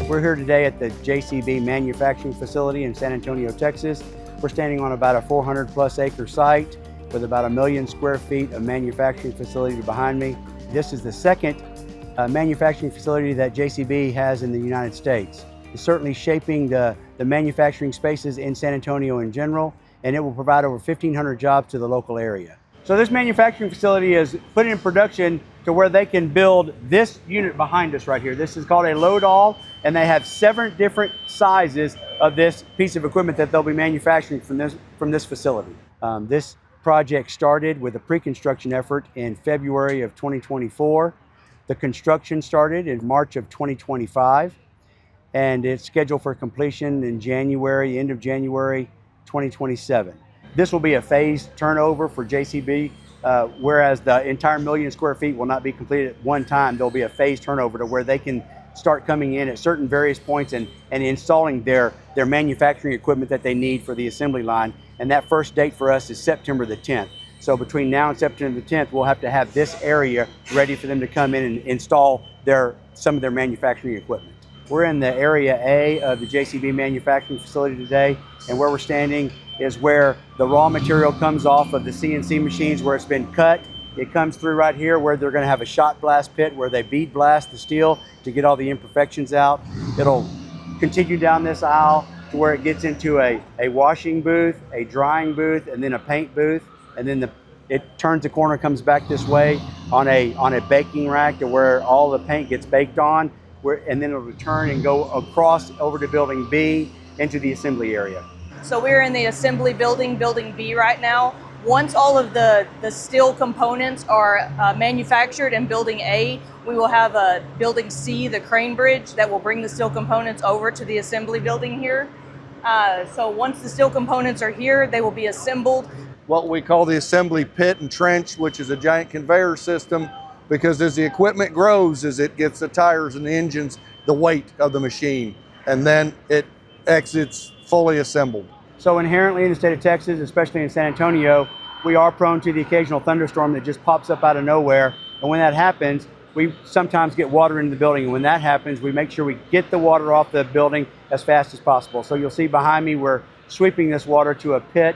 We're here today at the JCB manufacturing facility in San Antonio, Texas. We're standing on about a 400+ acre site with about 1 million square feet of manufacturing facility behind me. This is the second manufacturing facility that JCB has in the United States. It's certainly shaping the manufacturing spaces in San Antonio in general, and it will provide over 1,500 jobs to the local area. So this manufacturing facility is put in production to where they can build this unit behind us right here. This is called a load-all, and they have 7 different sizes of this piece of equipment that they'll be manufacturing from this facility. This project started with a pre-construction effort in February of 2024. The construction started in March of 2025, and it's scheduled for completion in January, end of January 2027. This will be a phased turnover for JCB, whereas the entire 1 million square feet will not be completed at one time. There'll be a phased turnover to where they can start coming in at certain various points and installing their manufacturing equipment that they need for the assembly line. And that first date for us is September the 10th. So between now and September the 10th, we'll have to have this area ready for them to come in and install some of their manufacturing equipment. We're in the area A of the JCB manufacturing facility today, and where we're standing is where the raw material comes off of the CNC machines where it's been cut. It comes through right here where they're going to have a shot blast pit where they bead blast the steel to get all the imperfections out. It'll continue down this aisle to where it gets into a washing booth, a drying booth, and then a paint booth. And then it turns the corner, comes back this way on a baking rack to where all the paint gets baked on, and then it'll return and go across over to building B into the assembly area. So we're in the assembly building, building B right now. Once all of the steel components are manufactured in building A, we will have a building C, the crane bridge, that will bring the steel components over to the assembly building here. So once the steel components are here, they will be assembled. What we call the assembly pit and trench, which is a giant conveyor system, because as the equipment grows, as it gets the tires and the engines, the weight of the machine, and then it exits fully assembled. So inherently in the state of Texas, especially in San Antonio, we are prone to the occasional thunderstorm that just pops up out of nowhere. And when that happens, we sometimes get water into the building. And when that happens, we make sure we get the water off the building as fast as possible. So you'll see behind me, we're sweeping this water to a pit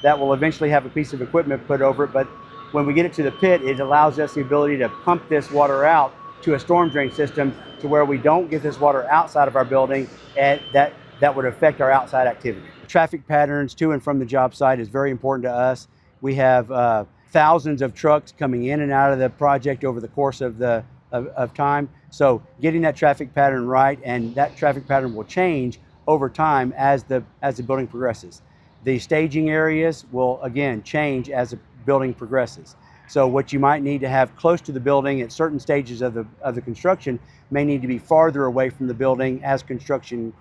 that will eventually have a piece of equipment put over it. But when we get it to the pit, it allows us the ability to pump this water out to a storm drain system to where we don't get this water outside of our building, and that would affect our outside activity. Traffic patterns to and from the job site is very important to us. We have thousands of trucks coming in and out of the project over the course of time. So getting that traffic pattern right, and that traffic pattern will change over time as the building progresses. The staging areas will again change as the building progresses. So what you might need to have close to the building at certain stages of the construction may need to be farther away from the building as construction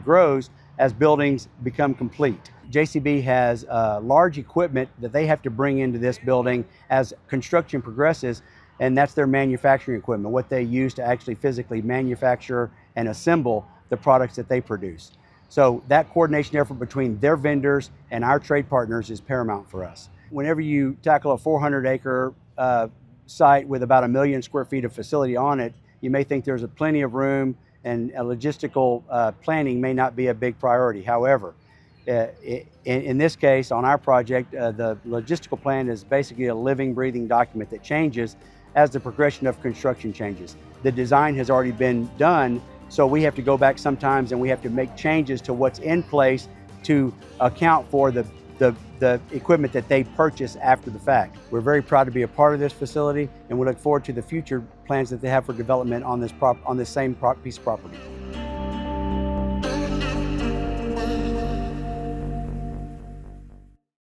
grows, as buildings become complete. JCB has large equipment that they have to bring into this building as construction progresses, and that's their manufacturing equipment, what they use to actually physically manufacture and assemble the products that they produce. So that coordination effort between their vendors and our trade partners is paramount for us. Whenever you tackle a 400-acre site with about 1 million square feet of facility on it, you may think there's plenty of room, and a logistical planning may not be a big priority. However, in this case, on our project, the logistical plan is basically a living, breathing document that changes as the progression of construction changes. The design has already been done, so we have to go back sometimes and we have to make changes to what's in place to account for the equipment that they purchase after the fact. We're very proud to be a part of this facility, and we look forward to the future plans that they have for development on this same piece of property.